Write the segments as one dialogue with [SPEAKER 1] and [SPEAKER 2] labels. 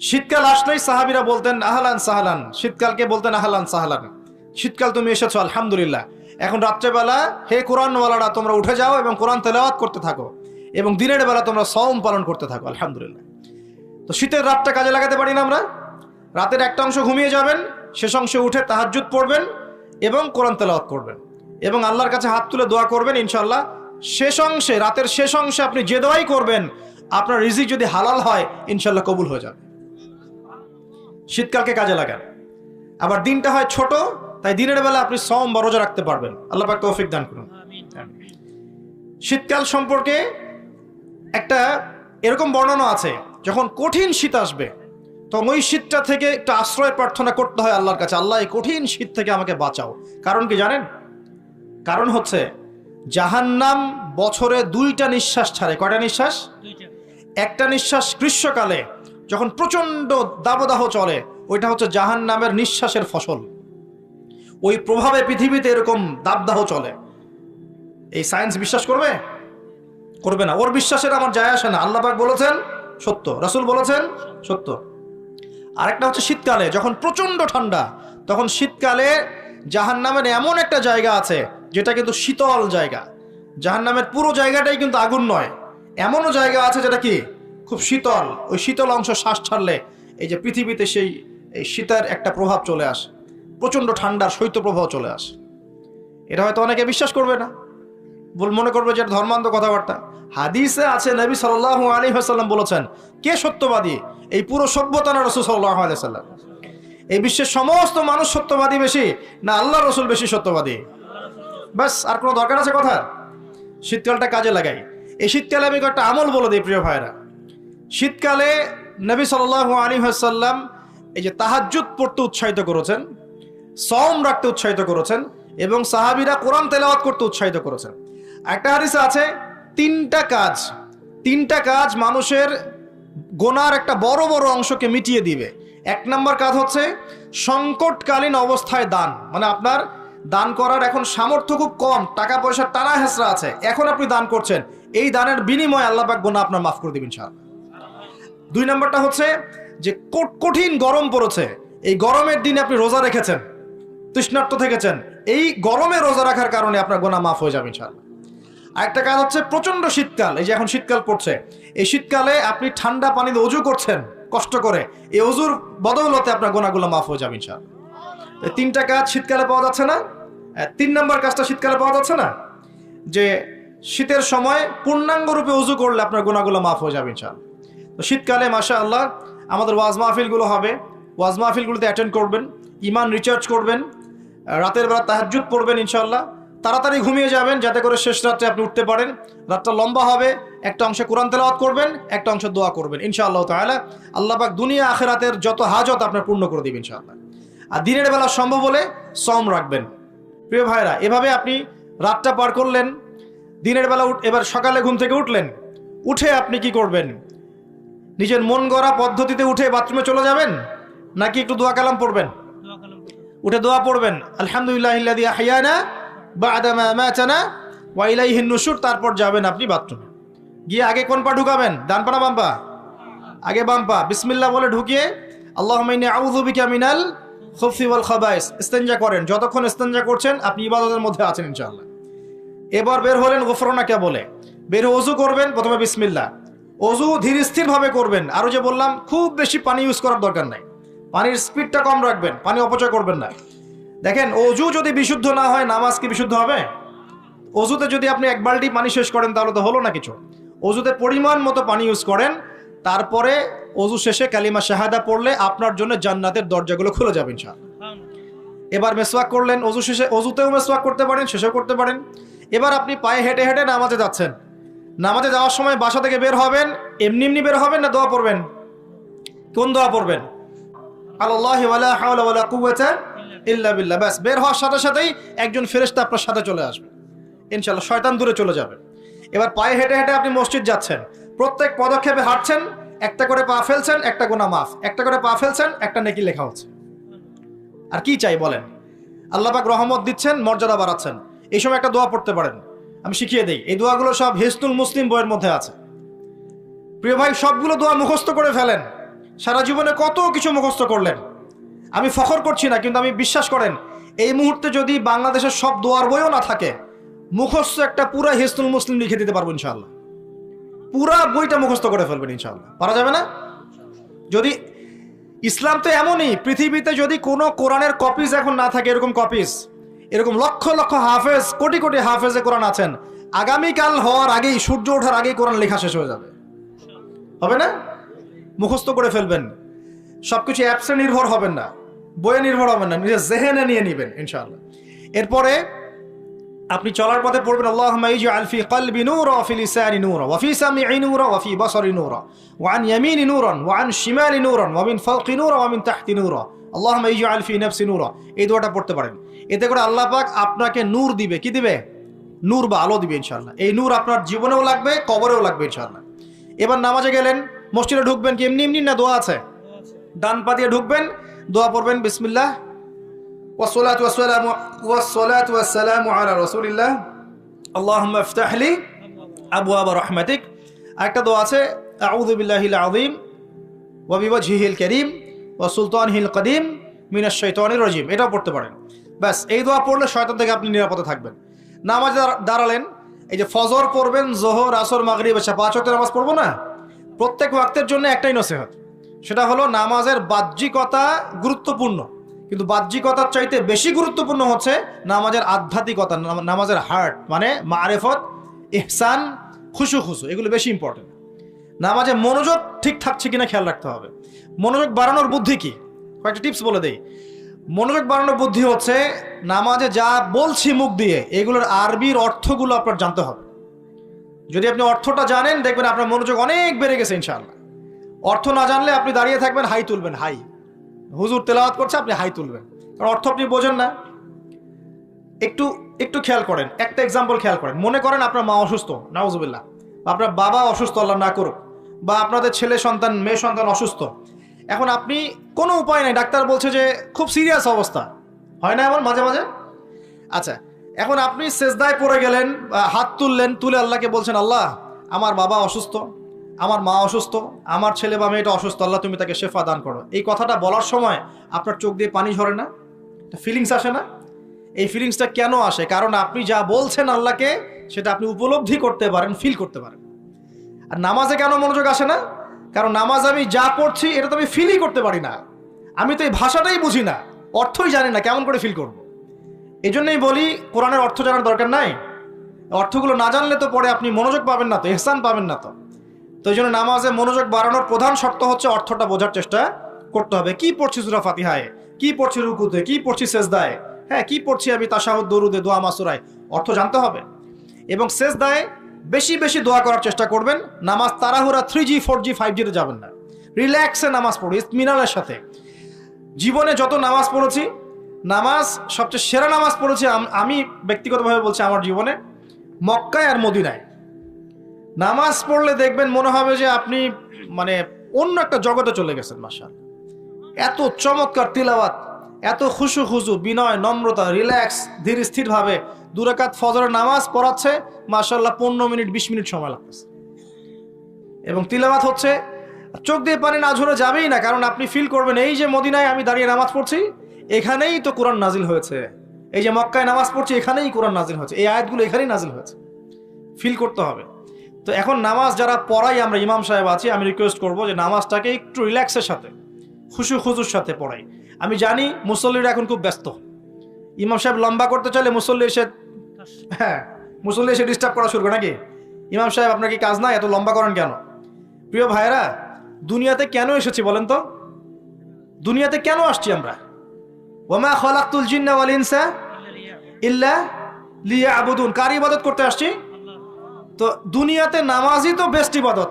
[SPEAKER 1] শীতকাল আসলেই সাহাবীরা বলতেন আহলান সাহলান, শীতকালকে বলতেন আহলান সাহলান, শীতকাল তুমি এসেছো আলহামদুলিল্লাহ। এখন রাত্রেবেলা হে কোরআনওয়ালারা তোমরা উঠে যাও এবং কোরআন তেলাওয়াত করতে থাকো, এবং দিনের বেলা তোমরা সওম পালন করতে থাকো আলহামদুলিল্লাহ। তো শীতের রাতটা কাজে লাগাতে পারি না আমরা? রাতের একটা অংশ ঘুমিয়ে যাবেন, শেষ অংশে উঠে তাহাজ্জুদ পড়বেন এবং কোরআন তেলাওয়াত করবেন এবং আল্লাহর কাছে হাত তুলে দোয়া করবেন। ইনশাআল্লাহ শেষ অংশে, রাতের শেষ অংশে আপনি যে দোয়াই করবেন, আপনার রিজিক যদি হালাল হয় ইনশাআল্লাহ কবুল হয়ে যাবে। শীতকালকে কাজে লাগান। আবার দিনটা হয় ছোট, তাই দিনের বেলা আপনি সওম বা রোজা রাখতে পারবেন। আল্লাহ পাক তৌফিক দান করুন। শীতকাল সম্পর্কে একটা এরকম বর্ণনা আছে, যখন কঠিন শীত আসবে তখন ওই শীতটা থেকে একটা আশ্রয় প্রার্থনা করতে হয় আল্লাহর কাছে, আল্লাহ এই কঠিন শীত থেকে আমাকে বাঁচাও। কারণ কি জানেন? কারণ হচ্ছে জাহান্নাম বছরে 2টা নিঃশ্বাস ছাড়ে। কয়টা নিঃশ্বাস? 2টা। একটা নিঃশ্বাস গ্রীষ্মকালে যখন প্রচন্ড দাবদাহ চলে, ওইটা হচ্ছে জাহান্নামের নিঃশ্বাসের ফসল। ওই প্রভাবে পৃথিবীতে এরকম দাবদাহ চলে। এই সায়েন্স বিশ্বাস করবে? করবে না। ওর বিশ্বাসের আমার যায় আসে না। আল্লাহ পাক বলেছেন সত্য, রাসূল বলেছেন সত্য। আরেকটা হচ্ছে শীতকালে যখন প্রচন্ড ঠান্ডা, তখন শীতকালে জাহান্নামের এমন একটা জায়গা আছে যেটা কিন্তু শীতল জায়গা। জাহান্নামের পুরো জায়গাটাই কিন্তু আগুন নয়, এমনও জায়গা আছে যেটা কি খুব শীতল। ওই শীতল অংশ শ্বাস ছাড়লে এই যে পৃথিবীতে সেই এই শীতের একটা প্রভাব চলে আসে, প্রচন্ড ঠান্ডার শৈত্যপ্রবাহ চলে আসে। এটা হয়তো অনেকে বিশ্বাস করবে না, মনে করবে যে ধর্মান্ধ কথাবার্তা। হাদিসে আছে নবী সাল্লাল্লাহু আলাইহি ওয়াসাল্লাম বলেছেন, কে সত্যবাদী? এই পুরো সভ্যতা না রাসূল সাল্লাল্লাহু আলাইহি ওয়াসাল্লাম? এই বিশ্বের সমস্ত মানুষ সত্যবাদী বেশি না আল্লাহ রাসূল বেশি সত্যবাদী? বাস, আর কোনো দরকার আছে কথা? শীতকালটা কাজে লাগাই। এই শীতকালে আমি একটা আমল বলে দিই প্রিয় ভাইরা। শীতকালে নবী সাল্লাল্লাহু আলাইহি ওয়াসাল্লাম এই যে তাহাজ্জুদ পড়তে উৎসাহিত করেছেন, সওম রাখতে উৎসাহিত করেছেন এবং সাহাবীরা কোরআন তেলাওয়াত করতে উৎসাহিত করেছেন। একটা হাদিসে আছে তিনটা কাজ মানুষের গোনার একটা বড় বড় অংশকে মিটিয়ে দিবে। 1 নম্বর কাজ হচ্ছে সংকটকালীন অবস্থায় দান। মানে আপনার দান করার এখন সামর্থ্য খুব কম, টাকা পয়সার টানা হেঁচড়া আছে, এখন আপনি দান করছেন, এই দানের বিনিময়ে আল্লাহ পাক গুনাহ আপনার মাফ করে দিবেন ইনশাআল্লাহ। 2 নম্বরটা হচ্ছে যে কঠিন গরম পড়েছে, এই গরমের দিনে আপনি রোজা রেখেছেন, তৃষ্ণার্ত থেকেছেন, এই গরমে রোজা রাখার কারণে আপনার গুনাহ মাফ হয়ে যাবে ইনশাআল্লাহ। আরেকটা কাজ হচ্ছে প্রচন্ড শীতকাল, এই যে এখন শীতকাল পড়ছে, এই শীতকালে আপনি ঠান্ডা পানিতে ওযু করছেন কষ্ট করে, এই ওযুর বদৌলতে আপনার গুনাহগুলো মাফ হয়ে যাবে ইনশাআল্লাহ। এই 3টা কাজ শীতকালে পাওয়া যাচ্ছে না? 3 নম্বর কাজটা শীতকালে পাওয়া যাচ্ছে না, যে শীতের সময় পূর্ণাঙ্গ রূপে ওযু করলে আপনার গুনাহগুলো মাফ হয়ে যাবে ইনশাআল্লাহ। তো শীতকালে মাশাআল্লাহ আমাদের ওয়াজ মাহফিলগুলো হবে, ওয়াজ মাহফিলগুলোতে অ্যাটেন্ড করবেন, ঈমান রিচার্জ করবেন, রাতের বেলা তাহাজ্জুদ পড়বেন ইনশাআল্লাহ। তাড়াতাড়ি ঘুমিয়ে যাবেন যাতে করে শেষ রাতে আপনি উঠতে পারেন। রাতটা লম্বা হবে, একটা অংশে কোরআন তেলাওয়াত করবেন, একটা অংশে দোয়া করবেন ইনশাআল্লাহ তাআলা। আল্লাহ পাক দুনিয়া আখিরাতের যত হাজত আপনার পূর্ণ করে দিবেন ইনশাআল্লাহ। আর দিনের বেলা সম্ভব হলে সওম রাখবেন। প্রিয় ভাইরা, এভাবে আপনি রাতটা পার করলেন, দিনের বেলা এবার সকালে ঘুম থেকে উঠলেন, উঠে আপনি কি করবেন? নিজের মন গড়া পদ্ধতিতে উঠে বাথরুমে চলে যাবেন, নাকি একটু দোয়া কালাম পড়বেন? উঠে দোয়া পড়বেন, আলহামদুলিল্লাহিল্লাযী আহইয়ানা বা'দা মা আমাতানা ওয়া ইলাইহিন নুশুর। তারপর যাবেন আপনি বাথরুমে, গিয়ে আগে কোন পা ঢুকাবেন? ডান পা না বাম পা? আগে বাম পা। বিসমিল্লাহ বলে ঢুকিয়ে আল্লাহুম্মা ইন্নী আউযু বিকা মিনাল খুবসি ওয়াল খাবাইস ইস্তেনজা করেন। যতক্ষণ ইস্তেনজা করছেন আপনি ইবাদতের মধ্যে আছেন ইনশাআল্লাহ। এবার বের হলেন গুফরানাকা বলে, বের ওযু করবেন, প্রথমে বিসমিল্লাহ। ওযু ধীর স্থির ভাবে করবেন। আরো যে বললাম খুব বেশি পানি ইউজ করার দরকার নাই, পানির স্পিডটা কম রাখবেন, পানি অপচয় করবেন না। দেখেন, ওযু যদি বিশুদ্ধ না হয় নামাজ কি বিশুদ্ধ হবে? ওযুতে যদি আপনি 1 বালতি পানি শেষ করেন তাহলে তো হলো না কিছু। ওযুতে পরিমাণ মতো পানি ইউজ করেন, তারপরে ওযু শেষে কালিমা শাহাদা পড়লে আপনার জন্য জান্নাতের দরজাগুলো খুলে যাবে ইনশাআল্লাহ। এবার মেসওয়াক করলেন, ওযু শেষে, ওযুতেও মেসওয়াক করতে পারেন, শেষেও করতে পারেন। এবার আপনি পায়ে হেঁটে হেঁটে নামাজে যাচ্ছেন, নামাজে যাওয়ার সময় বাসা থেকে বের হবেন, এমনি এমনি বের হবেন না দোয়া পড়বেন? কোন দোয়া পড়বেন? আল্লাহি ওয়ালা হাওলা ওয়ালা কুওয়াতা ইল্লা বিল্লাহ। ব্যাস, বের হওয়ার সাথে সাথেই একজন ফেরেশতা আপনার সাথে চলে আসবে ইনশাআল্লাহ, শয়তান দূরে চলে যাবে। এবার পায়ে হেঁটে হেঁটে আপনি মসজিদ যাচ্ছেন, প্রত্যেক পদক্ষেপে হাঁটছেন, একটা করে পা ফেলছেন, একটা গুনাহ মাফ, একটা করে পা ফেলছেন, একটা নেকি লেখা হচ্ছে। আর কি চাই বলেন? আল্লাহ পাক রহমত দিচ্ছেন, মর্যাদা বাড়াচ্ছেন। এই সময় একটা দোয়া পড়তে পারেন, আমি শিখিয়ে দেই। এই দোয়াগুলো সব হিসনুল মুসলিম বইয়ের মধ্যে আছে। প্রিয় ভাই, সবগুলো দোয়া মুখস্থ করে ফেলেন, সারা জীবনে কত কিছু মুখস্থ করলেন, আমি ফখর করছি না, কিন্তু আমি বিশ্বাস করেন এই মুহূর্তে যদি বাংলাদেশের সব দোয়ার বইও না থাকে, মুখস্থ একটা পুরা হিসনুল মুসলিম লিখে দিতে পারবো ইনশাআল্লাহ। পুরা বইটা মুখস্থ করে ফেলবেন ইনশাআল্লাহ। পারা যাবে না? যদি ইসলাম তো এমনই, পৃথিবীতে যদি কোনো কোরআনের কপিজ এখন না থাকে, এরকম কপিজ, এরকম লক্ষ লক্ষ হাফেজ, কোটি কোটি হাফেজে কোরআন আছেন, আগামীকাল হওয়ার আগেই, সূর্য ওঠার আগেই কোরআন লেখা শেষ হয়ে যাবে। হবে না? মুখস্থ করে ফেলবেন, সবকিছু অ্যাপসে নির্ভর হবেন না, বইয়ে নির্ভর হবেন না, নিজের জেহেনে নিয়ে নেবেন ইনশাআল্লাহ। এরপরে আপনি চলার পথে পড়বেন আল্লাহুম্মা ইজআল ফি কলবি নূরা ওয়া ফি লিসানি নূরা ওয়া ফি সামঈ নূরা ওয়া ফি বাসারি নূরা ওয়া আন ইয়ামিনি নূরান ওয়া আন শিমালি নূরান ওয়া মিন ফাওকি নূরা ওয়া মিন তাহতি নূরা আল্লাহুম্মা ইজআল ফি নাফসি নূরা। এই দোয়াটা পড়তে পারেন। এতে করে আল্লাহ পাক আপনাকে নূর দিবে। কি দিবে? নূর বা আলো দিবে ইনশাআল্লাহ। এই নূর আপনার জীবনেও লাগবে, কবরেও লাগবে ইনশাআল্লাহ। এবার নামাজে গেলেন, মসজিদে ঢুকবেন কি এমনি এমনি না দোয়া আছে? ডান পা দিয়ে ঢুকবেন, দোয়া পড়বেন বিসমিল্লাহ والصلاة والسلام على رسول الله اللهم افتح لي أبواب رحمتك। একটা দোয়া আছে আউযু বিল্লাহিল আযীম ওয়া বিওয়াজহিল কারীম ওয়া সুলতানিহিল কদীম মিনাশ শাইতানির রাজীম। এটাও পড়তে পারেন। ব্যাস এই দোয়া পড়লে শয়তান থেকে আপনি নিরাপদে থাকবেন। নামাজে দাঁড়ালেন, এই যে ফজর পড়বেন, যোহর, আসর, মাগরিব, এশা, 5 ওয়াক্তের নামাজ পড়বো না? প্রত্যেক ওয়াক্তের জন্য একটাই নসিহত, সেটা হলো নামাজের বাহ্যিকতা গুরুত্বপূর্ণ, কিন্তু বাহ্যিকতার চাইতে বেশি গুরুত্বপূর্ণ হচ্ছে নামাজের আধ্যাত্মিকতা, নামাজের হার্ট, মানে মারেফত, ইহসান, খুশু, এগুলো বেশি ইম্পর্টেন্ট। নামাজে মনোযোগ ঠিক থাকছে কিনা খেয়াল রাখতে হবে। মনোযোগ বাড়ানোর বুদ্ধি কি? কয়েকটা টিপস বলে দেই। মনোযোগ বাড়ানোর বুদ্ধি হচ্ছে নামাজে যা বলছি মুখ দিয়ে, এগুলোর আরবির অর্থগুলো আপনার জানতে হবে। যদি আপনি অর্থটা জানেন, দেখবেন আপনার মনোযোগ অনেক বেড়ে গেছে ইনশাআল্লাহ। অর্থ না জানলে আপনি দাঁড়িয়ে থাকবেন, হাই তুলবেন, হাই, হুজুর তেলাওয়াত করছে, আপনি হাই তুলবেন, কারণ অর্থ আপনি বোঝেন না। একটু খেয়াল করেন, একটা এক্সাম্পল খেয়াল করেন। মনে করেন আপনার মা অসুস্থ, নাউজুবিল্লাহ, আপনার বাবা অসুস্থ, আল্লাহ না করুক, বা আপনাদের ছেলে সন্তান, মেয়ে সন্তান অসুস্থ। এখন আপনি কোনো উপায় নাই, ডাক্তার বলছে যে খুব সিরিয়াস অবস্থা, হয় না এমন মাঝে মাঝে? আচ্ছা, এখন আপনি সেজদায় পড়ে গেলেন, হাত তুললেন, তুলে আল্লাহকে বলছেন, আল্লাহ আমার বাবা অসুস্থ, আমার মা অসুস্থ, আমার ছেলে বা মেয়েটা অসুস্থ, আল্লাহ তুমি তাকে শেফা দান করো। এই কথাটা বলার সময় আপনার চোখ দিয়ে পানি ঝরে না? ফিলিংস আসে না? এই ফিলিংসটা কেন আসে? কারণ আপনি যা বলছেন আল্লাহকে, সেটা আপনি উপলব্ধি করতে পারেন, ফিল করতে পারেন। আর নামাজে কেন মনোযোগ আসে না? কারণ নামাজ আমি যা পড়ছি এটা তো আমি ফিলই করতে পারি না, আমি তো এই ভাষাটাই বুঝি না, অর্থই জানি না, কেমন করে ফিল করব? এই জন্যই বলি কোরআনের অর্থ জানার দরকার নাই। অর্থগুলো না জানলে তো পরে আপনি মনোযোগ পাবেন না, তো ইহসান পাবেন না। তো এই জন্য নামাজে মনোযোগ বাড়ানোর প্রধান শর্ত হচ্ছে অর্থটা বোঝার চেষ্টা করতে হবে। কি পড়ছি সূরা ফাতিহায়, কি পড়ছি রুকুতে, কি পড়ছি সেজদায়, হ্যাঁ কি পড়ছি আমি তাশাহুদ, দরুদে, দোয়া, মাসুরায়, অর্থ জানতে হবে। এবং সেজদায় বেশি বেশি দোয়া করার চেষ্টা করবেন। নামাজ তাড়াহুড়া 3G 4G 5G তে যাবেন না, রিল্যাক্সে নামাজ পড়ি, ইতমিনানের সাথে। জীবনে যত নামাজ পড়েছি, নামাজ সবচেয়ে সেরা নামাজ পড়েছি আমি ব্যক্তিগতভাবে বলছি, আমার জীবনে মক্কায় আর মদিনায়। নামাজ পড়লে দেখবেন মনে হবে যে আপনি মানে অন্য একটা জগতে চলে গেছেন। মাশাআল্লাহ, এত চমৎকার তিলাওয়াত, এত খুশু, বিনয়, নম্রতা, রিল্যাক্স, ধীর স্থির ভাবে 2 রাকাত ফজরের নামাজ পড়াচ্ছে, মাশাআল্লাহ 15 মিনিট 20 মিনিট সময় লাগতেছে। এবং তিলাওয়াত হচ্ছে, চোখ দিয়ে পানি না ঝরে যাবেই না, কারণ আপনি ফিল করবেন এই যে মদিনায় আমি দাঁড়িয়ে নামাজ পড়ছি, এখানেই তো কোরআন নাজিল হয়েছে। এই যে মক্কায় নামাজ পড়ছি, এখানেই কোরআন নাজিল হয়েছে, এই আয়াতগুলো এখানেই নাজিল হয়েছে, ফিল করতে হবে। তো এখন নামাজ যারা পড়াই, আমরা ইমাম সাহেব আছি, আমি রিকোয়েস্ট করবো যে নামাজটাকে একটু রিল্যাক্সের সাথে, খুশুর সাথে পড়াই। আমি জানি মুসল্লিরা এখন খুব ব্যস্ত, ইমাম সাহেব লম্বা করতে চাইলে মুসল্লি এসে ডিস্টার্ব করা শুরু করে, নাকি ইমাম সাহেব আপনার কি কাজ নাই, এত লম্বা করেন কেন? প্রিয় ভাইয়েরা, দুনিয়াতে কেন এসেছি বলেন তো? দুনিয়াতে কেন আসছি আমরা? ওয়ামা খালাকতুল জিন্না ওয়াল ইনসা ইল্লা লিয়াবুদুন, কার ইবাদত করতে আসছি? তো দুনিয়াতে নামাজই তো বেস্ট ইবাদত।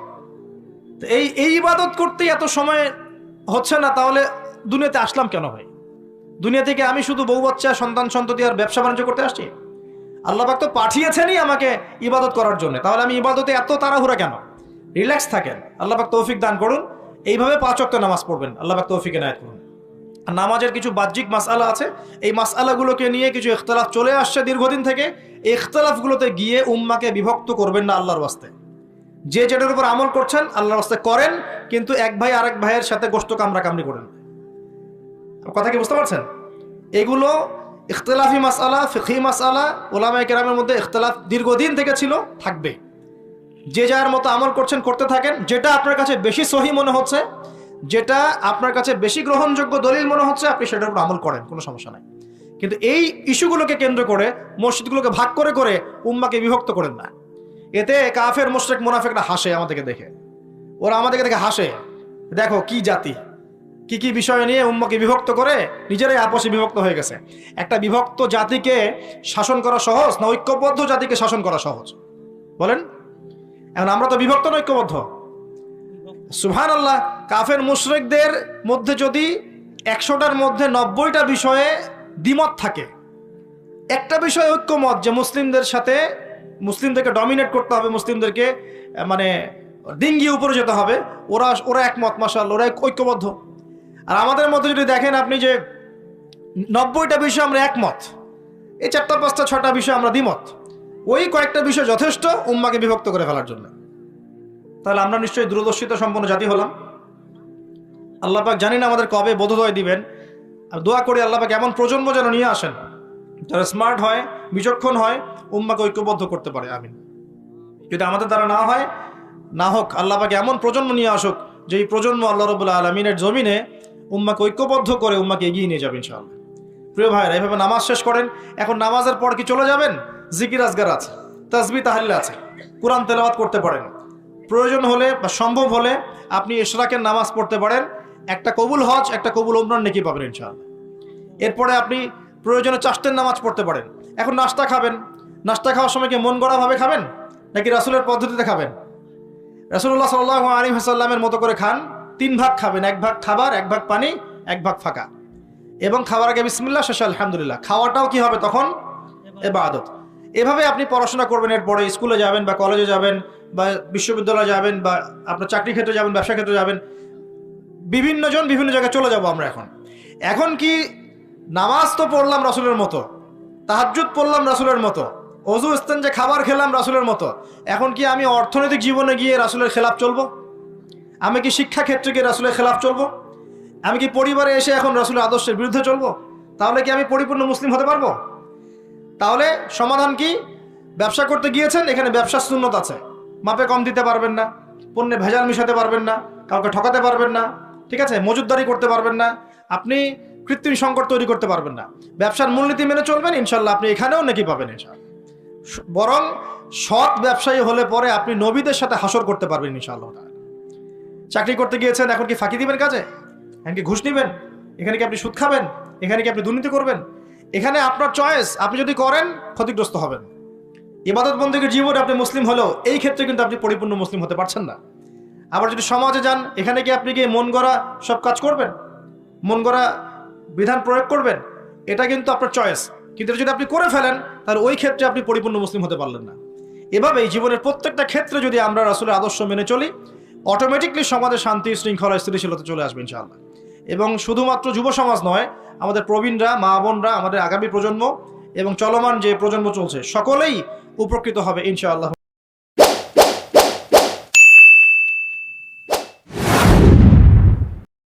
[SPEAKER 1] এই ইবাদত করতে এত সময় হচ্ছে না, তাহলে দুনিয়াতে আসলাম কেন ভাই? দুনিয়া থেকে আমি শুধু বউ বাচ্চা, সন্তান সন্ততি আর ব্যবসা বাণিজ্য করতে আসছি? আল্লাহ পাক তো পাঠিয়েছেনই আমাকে ইবাদত করার জন্য, তাহলে আমি ইবাদতে এত তাড়াহুড়া কেন? রিল্যাক্স থাকেন, আল্লাহ পাক তৌফিক দান করুন। এইভাবে 5 ওয়াক্ত নামাজ পড়বেন, আল্লাহ পাক তৌফিক এনায়েত করুন। আর নামাজের কিছু বাহ্যিক মাসআলা আছে, এই মাসআলাগুলোকে নিয়ে কিছু ইখতিলাফ চলে আসছে দীর্ঘদিন থেকে। এই ইখতিলাফগুলোতে গিয়ে উম্মাকে বিভক্ত করবেন না আল্লাহর ওয়াস্তে। যে যেটার উপর আমল করছেন আল্লাহর রাস্তায় করেন, কিন্তু এক ভাই আরেক ভাইয়ের সাথে গোশত কামড়াকামড়ি করেন। কথা কি বুঝতে পারছেন? এগুলো ইখতিলাফি মাসআলা, ফিকহি মাসআলা, উলামায়ে কেরামের মধ্যে ইখতিলাফ দীর্ঘদিন থেকে ছিল, থাকবে। যে যার মতো আমল করছেন করতে থাকেন, যেটা আপনার কাছে বেশি সহি মনে হচ্ছে, যেটা আপনার কাছে বেশি গ্রহণযোগ্য দলিল মনে হচ্ছে, আপনি সেটার উপর আমল করেন, কোনো সমস্যা নাই। কিন্তু এই ইস্যুগুলোকে কেন্দ্র করে মসজিদগুলোকে ভাগ করে করে উম্মাকে বিভক্ত করেন না। এতে কাফের মুশরিক মুনাফিকরা হাসে আমাদেরকে দেখে, ওরা আমাদেরকে দেখে হাসে, দেখো কি জাতি, কি কি বিষয় নিয়ে উম্মাকে বিভক্ত করে নিজেরাই আপসে বিভক্ত হয়ে গেছে। একটা বিভক্ত জাতিকে শাসন করা সহজ না ঐক্যবদ্ধ জাতিকে শাসন করা সহজ? বলেন। এখন আমরা তো বিভক্ত না ঐক্যবদ্ধ? সুবহানাল্লাহ। কাফের মুশরিকদের মধ্যে যদি 100টার মধ্যে 90টা বিষয়ে দ্বিমত থাকে, একটা বিষয়ে ঐক্যমত যে মুসলিমদের সাথে, মুসলিমদেরকে ডমিনেট করতে হবে, মুসলিমদেরকে মানে ডিঙ্গিয়ে উপরে যেতে হবে, ওরা একমত, মাশাআল্লাহ, ওরা ঐক্যবদ্ধ। আর আমাদের মধ্যে যদি দেখেন আপনি যে 90টা বিষয় আমরা একমত, এই 4টা 5টা 6টা বিষয় আমরা দ্বিমত, ওই কয়েকটা বিষয় যথেষ্ট উম্মাকে বিভক্ত করে ফেলার জন্য। তাহলে আমরা নিশ্চয়ই দূরদর্শিতা সম্পন্ন জাতি হলাম। আল্লাহ পাক জানি না আমাদের কবে বোধোদয় দিবেন। দোয়া করি আল্লাহ পাক এমন প্রজন্ম যেন নিয়ে আসেন যারা স্মার্ট হয়, বিচক্ষণ হয়, উম্মাকে ঐক্যবদ্ধ করতে পারে। আমিন। যদি আমাদের দ্বারা না হয়, না হোক, আল্লাহ পাক এমন প্রজন্ম নিয়ে আসুক যে এই প্রজন্ম আল্লাহ রাব্বুল আলামিনের জমিনে উম্মাকে ঐক্যবদ্ধ করে উম্মাকে এগিয়ে নিয়ে যাবে ইনশাআল্লাহ। প্রিয় ভাইরা, এইভাবে নামাজ শেষ করেন। এখন নামাজের পর কি চলে যাবেন? জিকির আজগার আছে, তাসবিহ তাহলিল আছে, কোরআন তেলাওয়াত করতে পারেন। প্রয়োজন হলে বা সম্ভব হলে আপনি ইশরাকের নামাজ পড়তে পারেন। একটা কবুল হজ, একটা কবুল উমরার নেকি পাবেন ইনশাআল্লাহ। এরপরে আপনি প্রয়োজনে চাষ্টের নামাজ পড়তে পারেন। এখন নাস্তা খাবেন, নাস্তা খাওয়ার সময় কি মন গড়া ভাবে খাবেন নাকি রাসূলের পদ্ধতিতে খাবেন? রাসূলুল্লাহ সাল্লাল্লাহু আলাইহি ওয়াসাল্লামের মতো করে খান। 3 ভাগ খাবেন, 1 ভাগ খাবার, 1 ভাগ পানি, 1 ভাগ ফাঁকা। এবং খাওয়ার আগে বিসমিল্লাহ, শেষে আলহামদুলিল্লাহ। খাওয়াটাও কি হবে তখন? ইবাদত। এভাবে আপনি পড়াশোনা করবেন। এরপরে স্কুলে যাবেন বা কলেজে যাবেন বা বিশ্ববিদ্যালয়ে যাবেন বা আপনার চাকরি ক্ষেত্রে যাবেন, ব্যবসা ক্ষেত্রে যাবেন, বিভিন্ন জন বিভিন্ন জায়গায় চলে যাব আমরা। এখন কি নামাজ তো পড়লাম রাসূলের মতো, তাহাজ্জুদ পড়লাম রাসূলের মতো, ওযু ইস্তেঞ্জা খাবার খেলাম রাসূলের মতো। এখন কি আমি অর্থনৈতিক জীবনে গিয়ে রাসূলের খেলাফ চলবো? আমি কি শিক্ষা ক্ষেত্রে গিয়ে রাসূলের খেলাফ চলবো? আমি কি পরিবারে এসে এখন রাসূলের আদর্শের বিরুদ্ধে চলবো? তাহলে কি আমি পরিপূর্ণ মুসলিম হতে পারবো? তাহলে সমাধান কি? ব্যবসা করতে গিয়েছেন, এখানে ব্যবসার সুন্নত আছে, মাপে কম দিতে পারবেন না, পণ্যে ভেজাল মিশাতে পারবেন না, কাউকে ঠকাতে পারবেন না, ঠিক আছে, মজুদদারি করতে পারবেন না, আপনি কৃত্রিম সংকট তৈরি করতে পারবেন না। ব্যবসার মূলনীতি মেনে চলবেন, ইনশাল্লাহ আপনি এখানেও নাকি পাবেন ইনশাআল্লাহ। বরং সৎ ব্যবসায়ী হলে পরে আপনি নবীদের সাথে হাসর করতে পারবেন ইনশাআল্লাহ। চাকরি করতে গিয়েছেন, এখন কি ফাঁকি দিবেন কাজে? এখন কি ঘুষ নিবেন? এখানে কি আপনি সুদ খাবেন? এখানে কি আপনি দুর্নীতি করবেন? এখানে আপনার চয়েস, আপনি যদি করেন ক্ষতিগ্রস্ত হবেন। ইবাদত বন্দেগীর জীবনে আপনি মুসলিম হলেও এই ক্ষেত্রে কিন্তু আপনি পরিপূর্ণ মুসলিম হতে পারছেন না। আবার যদি সমাজে যান, এখানে কি আপনি গিয়ে মন গড়া সব কাজ করবেন, মন গড়া বিধান প্রয়োগ করবেন? এটা কিন্তু আপনার চয়েস। কিন্তু যদি আপনি করে ফেলেন, তাহলে ওই ক্ষেত্রে আপনি পরিপূর্ণ মুসলিম হতে পারলেন না। এভাবেই জীবনের প্রত্যেকটা ক্ষেত্রে যদি আমরা রাসূলের আদর্শ মেনে চলি, অটোমেটিকলি সমাজে শান্তি, শৃঙ্খলা, স্থিতিশীলতা চলে আসবে ইনশাআল্লাহ। এবং শুধুমাত্র যুব সমাজ নয়, আমাদের প্রবীণরা, মা বোনরা, আমাদের আগামী প্রজন্ম এবং চলমান যে প্রজন্ম চলছে, সকলেই উপকৃত হবে ইনশাআল্লাহ।